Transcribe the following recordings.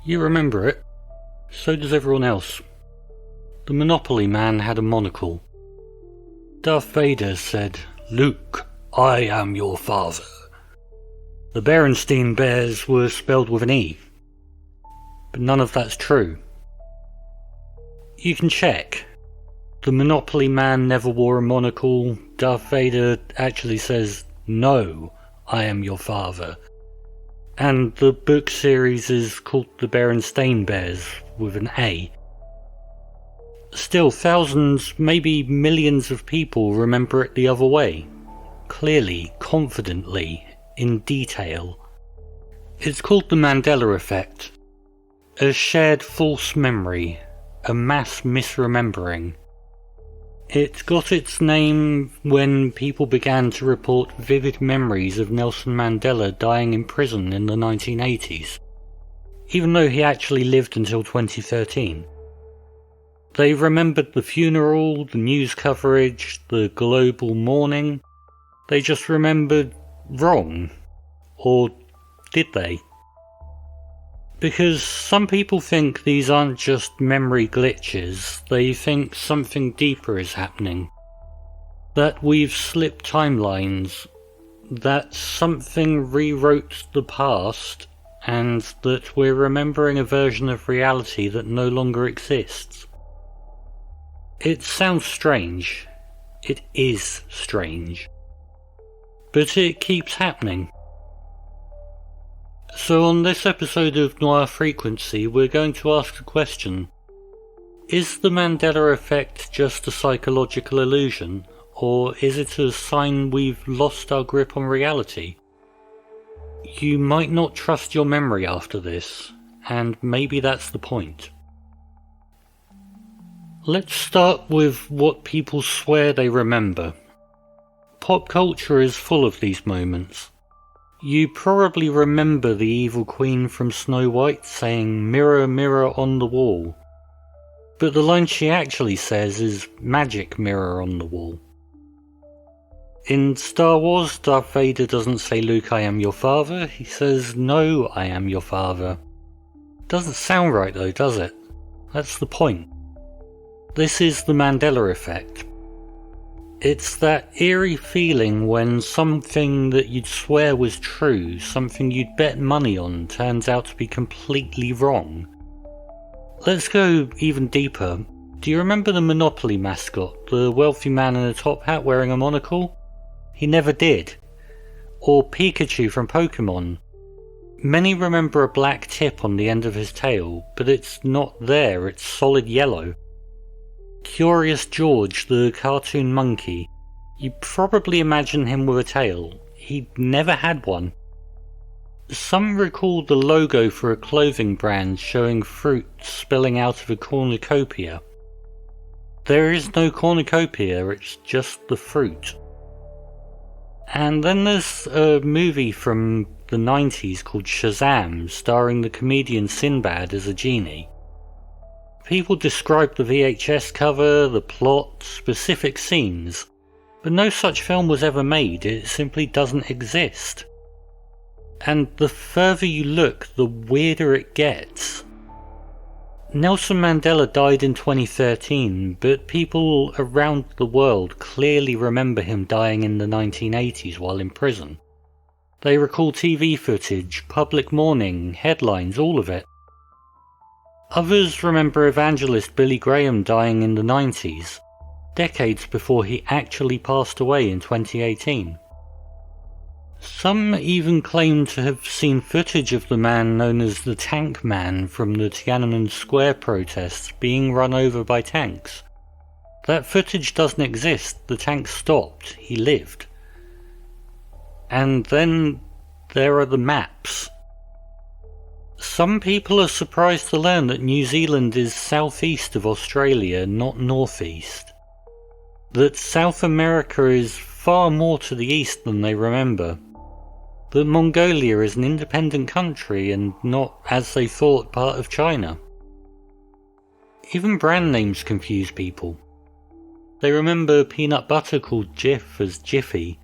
You remember it. So does everyone else. The Monopoly Man had a monocle. Darth Vader said, "Luke, I am your father." The Berenstain Bears were spelled with an E. But none of that's true. You can check. The Monopoly Man never wore a monocle. Darth Vader actually says, "No, I am your father." And the book series is called The Berenstain Bears with an A. Still, thousands, maybe millions of people remember it the other way. Clearly, confidently, in detail. It's called the Mandela Effect. A shared false memory. A mass misremembering. It got its name when people began to report vivid memories of Nelson Mandela dying in prison in the 1980s, even though he actually lived until 2013. They remembered the funeral, the news coverage, the global mourning. They just remembered wrong. Or did they? Because some people think these aren't just memory glitches, they think something deeper is happening. That we've slipped timelines, that something rewrote the past, and that we're remembering a version of reality that no longer exists. It sounds strange. It is strange. But it keeps happening. So on this episode of Noir Frequency, we're going to ask the question: is the Mandela Effect just a psychological illusion, or is it a sign we've lost our grip on reality? You might not trust your memory after this, and maybe that's the point. Let's start with what people swear they remember. Pop culture is full of these moments. You probably remember the evil queen from Snow White saying, "Mirror, mirror on the wall." But the line she actually says is, "Magic mirror on the wall." In Star Wars, Darth Vader doesn't say, "Luke, I am your father." He says, "No, I am your father." Doesn't sound right though, does it? That's the point. This is the Mandela Effect. It's that eerie feeling when something that you'd swear was true, something you'd bet money on, turns out to be completely wrong. Let's go even deeper. Do you remember the Monopoly mascot, the wealthy man in a top hat wearing a monocle? He never did. Or Pikachu from Pokemon. Many remember a black tip on the end of his tail, but it's not there, it's solid yellow. Curious George, the cartoon monkey. You probably imagine him with a tail. He never had one. Some recall the logo for a clothing brand showing fruit spilling out of a cornucopia. There is no cornucopia, it's just the fruit. And then there's a movie from the 90s called Shazam, starring the comedian Sinbad as a genie. People describe the VHS cover, the plot, specific scenes, but no such film was ever made. It simply doesn't exist. And the further you look, the weirder it gets. Nelson Mandela died in 2013, but people around the world clearly remember him dying in the 1980s while in prison. They recall TV footage, public mourning, headlines, all of it. Others remember evangelist Billy Graham dying in the 90s, decades before he actually passed away in 2018. Some even claim to have seen footage of the man known as the Tank Man from the Tiananmen Square protests being run over by tanks. That footage doesn't exist, the tank stopped, he lived. And then there are the maps. Some people are surprised to learn that New Zealand is southeast of Australia, not northeast. That South America is far more to the east than they remember. That Mongolia is an independent country and not, as they thought, part of China. Even brand names confuse people. They remember peanut butter called Jif as Jiffy.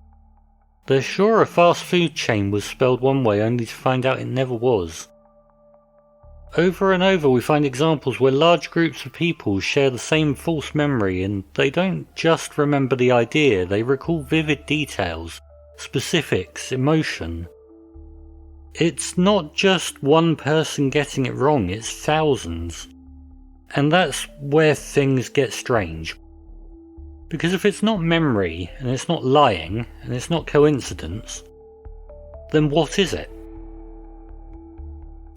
They're sure a fast food chain was spelled one way only to find out it never was. Over and over we find examples where large groups of people share the same false memory, and they don't just remember the idea, they recall vivid details, specifics, emotion. It's not just one person getting it wrong, it's thousands. And that's where things get strange. Because if it's not memory, and it's not lying, and it's not coincidence, then what is it?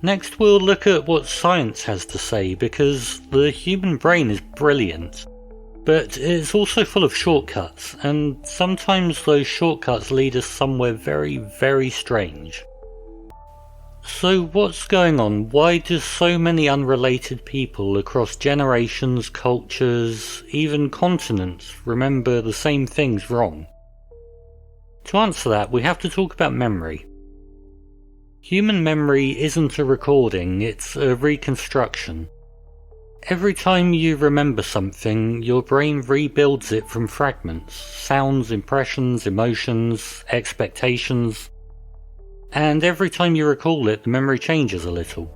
Next we'll look at what science has to say, because the human brain is brilliant, but it's also full of shortcuts, and sometimes those shortcuts lead us somewhere very, very strange. So what's going on? Why do so many unrelated people across generations, cultures, even continents remember the same things wrong? To answer that, we have to talk about memory. Human memory isn't a recording, it's a reconstruction. Every time you remember something, your brain rebuilds it from fragments, sounds, impressions, emotions, expectations, and every time you recall it, the memory changes a little.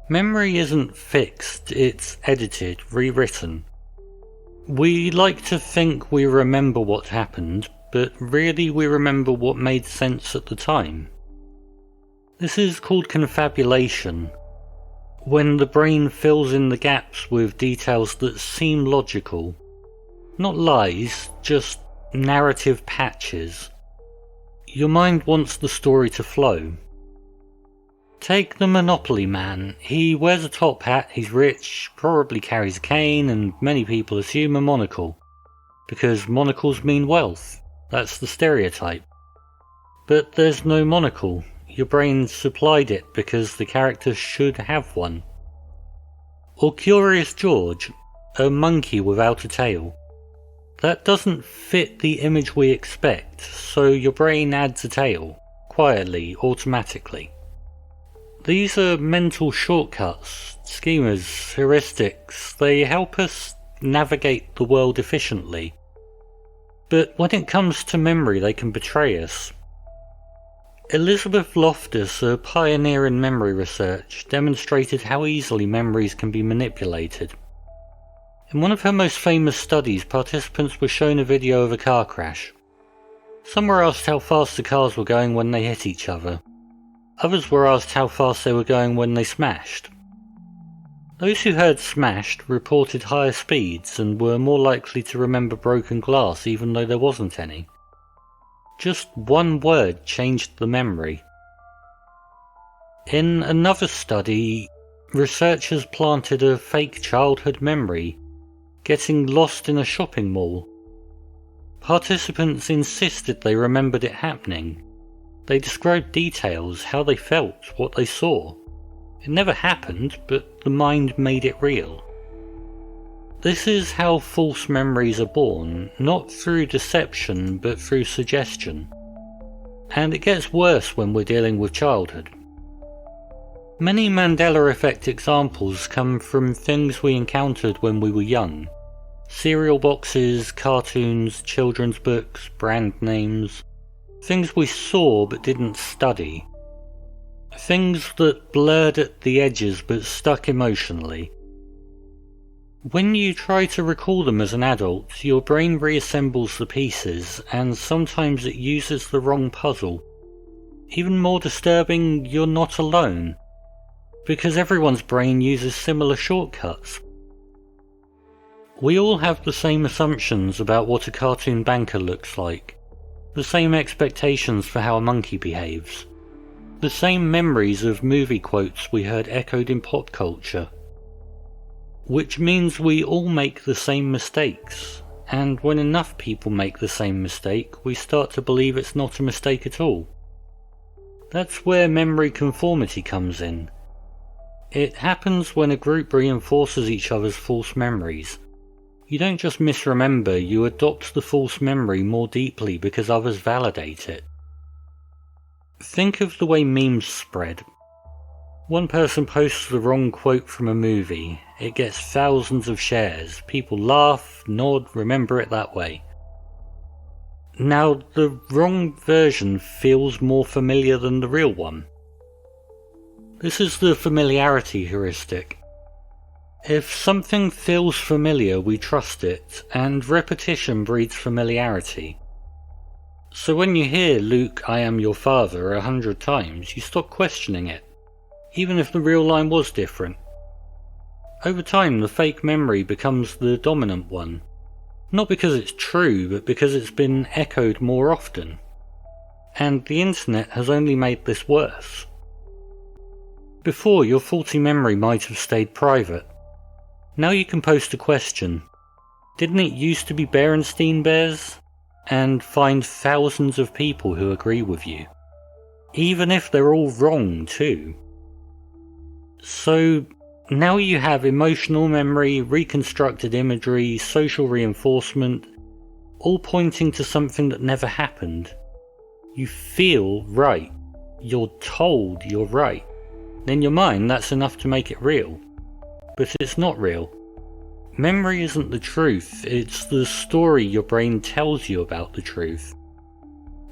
Memory isn't fixed, it's edited, rewritten. We like to think we remember what happened, but really we remember what made sense at the time. This is called confabulation, when the brain fills in the gaps with details that seem logical. Not lies, just narrative patches. Your mind wants the story to flow. Take the Monopoly man. He wears a top hat, he's rich, probably carries a cane, and many people assume a monocle. Because monocles mean wealth. That's the stereotype. But there's no monocle. Your brain supplied it because the character should have one. Or Curious George, a monkey without a tail. That doesn't fit the image we expect, so your brain adds a tail, quietly, automatically. These are mental shortcuts, schemas, heuristics. They help us navigate the world efficiently. But when it comes to memory, they can betray us. Elizabeth Loftus, a pioneer in memory research, demonstrated how easily memories can be manipulated. In one of her most famous studies, participants were shown a video of a car crash. Some were asked how fast the cars were going when they hit each other. Others were asked how fast they were going when they smashed. Those who heard smashed reported higher speeds and were more likely to remember broken glass even though there wasn't any. Just one word changed the memory. In another study, researchers planted a fake childhood memory, getting lost in a shopping mall. Participants insisted they remembered it happening. They described details, how they felt, what they saw. It never happened, but the mind made it real. This is how false memories are born, not through deception, but through suggestion. And it gets worse when we're dealing with childhood. Many Mandela Effect examples come from things we encountered when we were young. Cereal boxes, cartoons, children's books, brand names. Things we saw but didn't study. Things that blurred at the edges but stuck emotionally. When you try to recall them as an adult, your brain reassembles the pieces, and sometimes it uses the wrong puzzle. Even more disturbing, you're not alone, because everyone's brain uses similar shortcuts. We all have the same assumptions about what a cartoon banker looks like, the same expectations for how a monkey behaves, the same memories of movie quotes we heard echoed in pop culture. Which means we all make the same mistakes, and when enough people make the same mistake, we start to believe it's not a mistake at all. That's where memory conformity comes in. It happens when a group reinforces each other's false memories. You don't just misremember, you adopt the false memory more deeply because others validate it. Think of the way memes spread. One person posts the wrong quote from a movie, it gets thousands of shares, people laugh, nod, remember it that way. Now, the wrong version feels more familiar than the real one. This is the familiarity heuristic. If something feels familiar, we trust it, and repetition breeds familiarity. So when you hear "Luke, I am your father" 100 times, you stop questioning it, even if the real line was different. Over time, the fake memory becomes the dominant one, not because it's true, but because it's been echoed more often. And the internet has only made this worse. Before, your faulty memory might have stayed private. Now you can post a question. Didn't it used to be Berenstein Bears? And find thousands of people who agree with you. Even if they're all wrong too. So now you have emotional memory, reconstructed imagery, social reinforcement, all pointing to something that never happened. You feel right. You're told you're right. In your mind, that's enough to make it real. But it's not real. Memory isn't the truth, it's the story your brain tells you about the truth.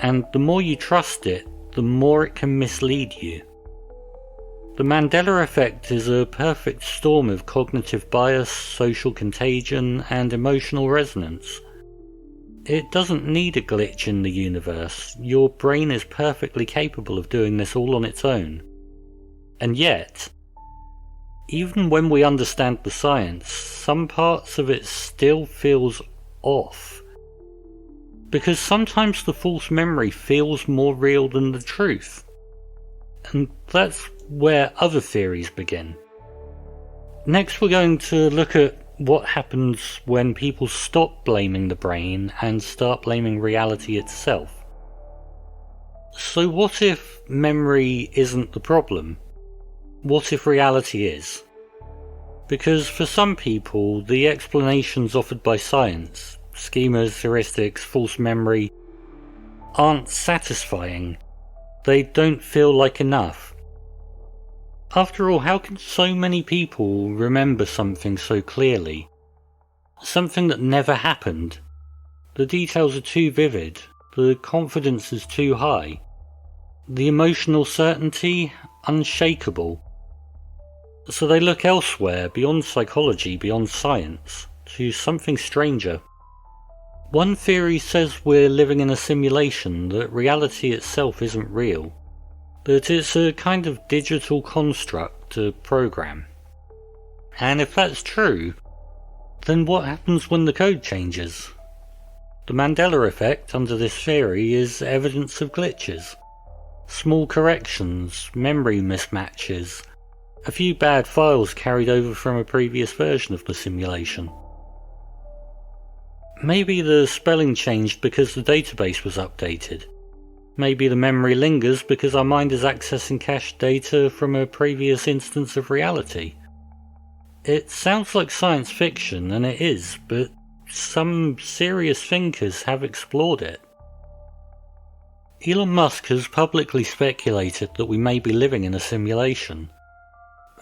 And the more you trust it, the more it can mislead you. The Mandela Effect is a perfect storm of cognitive bias, social contagion, and emotional resonance. It doesn't need a glitch in the universe. Your brain is perfectly capable of doing this all on its own. And yet, even when we understand the science, some parts of it still feels off. Because sometimes the false memory feels more real than the truth. And that's where other theories begin. Next, we're going to look at what happens when people stop blaming the brain and start blaming reality itself. So what if memory isn't the problem? What if reality is? Because for some people, the explanations offered by science, schemas, heuristics, false memory, aren't satisfying. They don't feel like enough. After all, how can so many people remember something so clearly? Something that never happened. The details are too vivid, the confidence is too high, the emotional certainty unshakable. So they look elsewhere, beyond psychology, beyond science, to something stranger. One theory says we're living in a simulation, that reality itself isn't real, that it's a kind of digital construct, a program. And if that's true, then what happens when the code changes? The Mandela Effect, under this theory, is evidence of glitches. Small corrections, memory mismatches, a few bad files carried over from a previous version of the simulation. Maybe the spelling changed because the database was updated. Maybe the memory lingers because our mind is accessing cached data from a previous instance of reality. It sounds like science fiction, and it is, but some serious thinkers have explored it. Elon Musk has publicly speculated that we may be living in a simulation.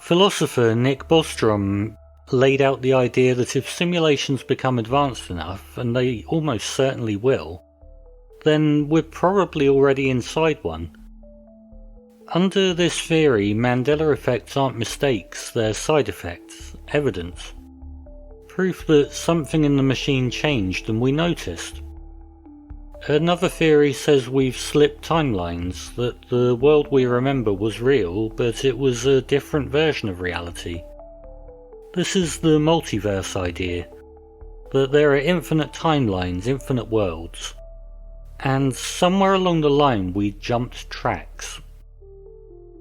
Philosopher Nick Bostrom laid out the idea that if simulations become advanced enough, and they almost certainly will, then we're probably already inside one. Under this theory, Mandela effects aren't mistakes, they're side effects, evidence. Proof that something in the machine changed and we noticed. Another theory says we've slipped timelines, that the world we remember was real, but it was a different version of reality. This is the multiverse idea, that there are infinite timelines, infinite worlds, and somewhere along the line we jumped tracks.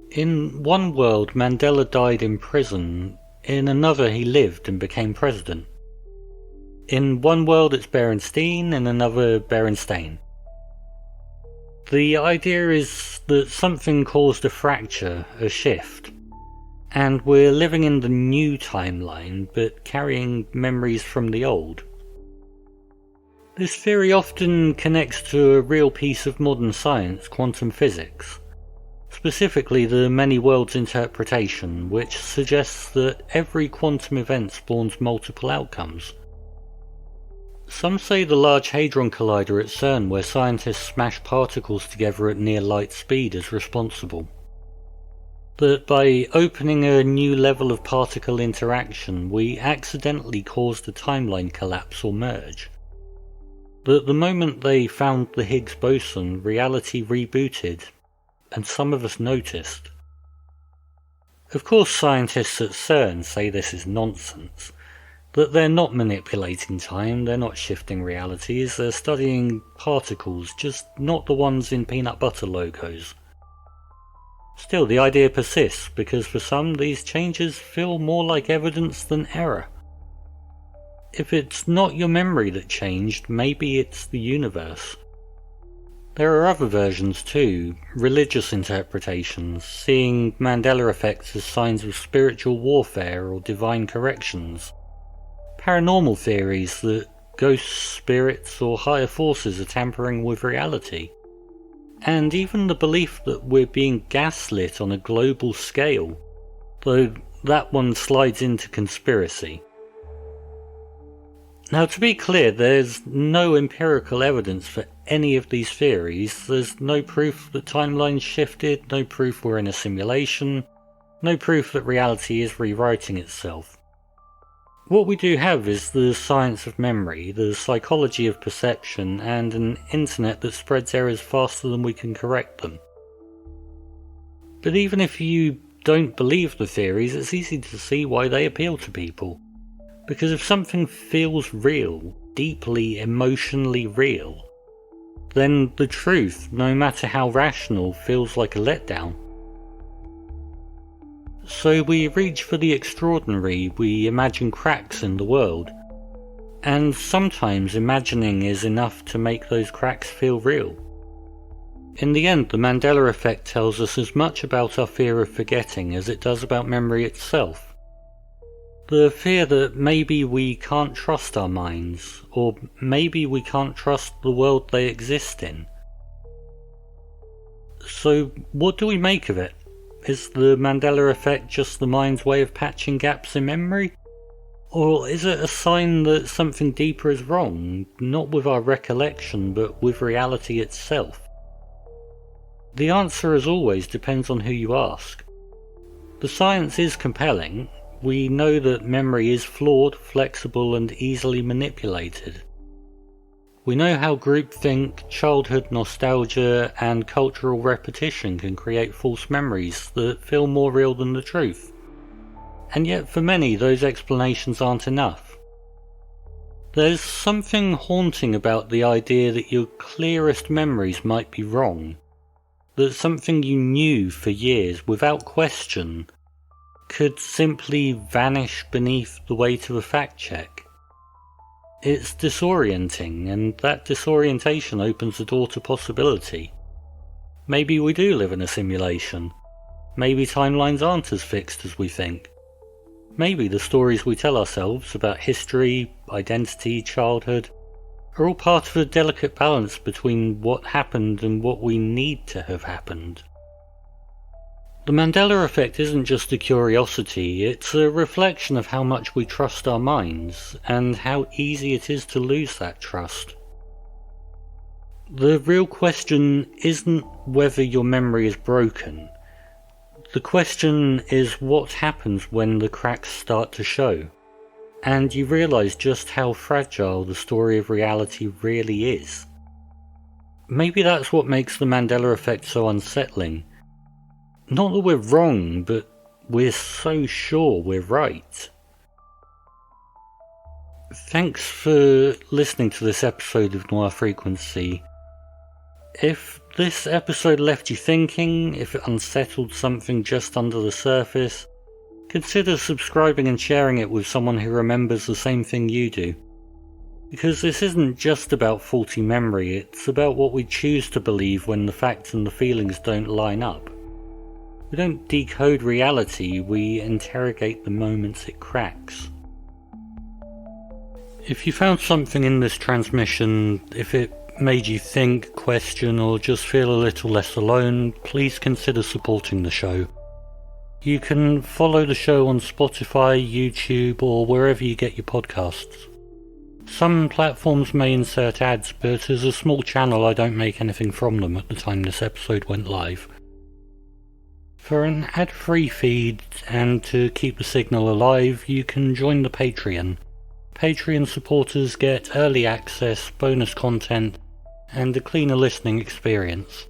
In one world, Mandela died in prison, in another he lived and became president. In one world it's Berenstein, in another Berenstain. The idea is that something caused a fracture, a shift, and we're living in the new timeline but carrying memories from the old. This theory often connects to a real piece of modern science, quantum physics, specifically the many worlds interpretation, which suggests that every quantum event spawns multiple outcomes. Some say the Large Hadron Collider at CERN, where scientists smash particles together at near light speed, is responsible. that by opening a new level of particle interaction, we accidentally caused a timeline collapse or merge. That the moment they found the Higgs boson, reality rebooted, and some of us noticed. Of course, scientists at CERN say this is nonsense, that they're not manipulating time, they're not shifting realities, they're studying particles, just not the ones in peanut butter logos. Still, the idea persists, because for some these changes feel more like evidence than error. If it's not your memory that changed, maybe it's the universe. There are other versions too, religious interpretations, seeing Mandela effects as signs of spiritual warfare or divine corrections. Paranormal theories that ghosts, spirits, or higher forces are tampering with reality. And even the belief that we're being gaslit on a global scale, though that one slides into conspiracy. Now, to be clear, there's no empirical evidence for any of these theories. There's no proof that timelines shifted, no proof we're in a simulation, no proof that reality is rewriting itself. What we do have is the science of memory, the psychology of perception, and an internet that spreads errors faster than we can correct them. But even if you don't believe the theories, it's easy to see why they appeal to people. Because if something feels real, deeply emotionally real, then the truth, no matter how rational, feels like a letdown. So we reach for the extraordinary, we imagine cracks in the world, and sometimes imagining is enough to make those cracks feel real. In the end, the Mandela Effect tells us as much about our fear of forgetting as it does about memory itself. The fear that maybe we can't trust our minds, or maybe we can't trust the world they exist in. So what do we make of it? Is the Mandela Effect just the mind's way of patching gaps in memory? Or is it a sign that something deeper is wrong, not with our recollection, but with reality itself? The answer, as always, depends on who you ask. The science is compelling. We know that memory is flawed, flexible, and easily manipulated. We know how groupthink, childhood nostalgia, and cultural repetition can create false memories that feel more real than the truth. And yet for many, those explanations aren't enough. There's something haunting about the idea that your clearest memories might be wrong, that something you knew for years without question could simply vanish beneath the weight of a fact check. It's disorienting, and that disorientation opens the door to possibility. Maybe we do live in a simulation. Maybe timelines aren't as fixed as we think. Maybe the stories we tell ourselves about history, identity, childhood are all part of a delicate balance between what happened and what we need to have happened. The Mandela Effect isn't just a curiosity, it's a reflection of how much we trust our minds, and how easy it is to lose that trust. The real question isn't whether your memory is broken. The question is what happens when the cracks start to show, and you realise just how fragile the story of reality really is. Maybe that's what makes the Mandela Effect so unsettling. Not that we're wrong, but we're so sure we're right. Thanks for listening to this episode of Noir Frequency. If this episode left you thinking, if it unsettled something just under the surface, consider subscribing and sharing it with someone who remembers the same thing you do. Because this isn't just about faulty memory, it's about what we choose to believe when the facts and the feelings don't line up. We don't decode reality, we interrogate the moments it cracks. If you found something in this transmission, if it made you think, question, or just feel a little less alone, please consider supporting the show. You can follow the show on Spotify, YouTube, or wherever you get your podcasts. Some platforms may insert ads, but as a small channel I don't make anything from them at the time this episode went live. For an ad-free feed and to keep the signal alive, you can join the Patreon. Patreon supporters get early access, bonus content, and a cleaner listening experience.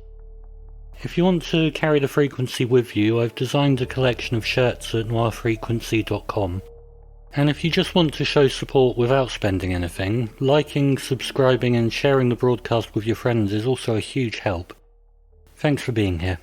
If you want to carry the frequency with you, I've designed a collection of shirts at noirfrequency.com. And if you just want to show support without spending anything, liking, subscribing and sharing the broadcast with your friends is also a huge help. Thanks for being here.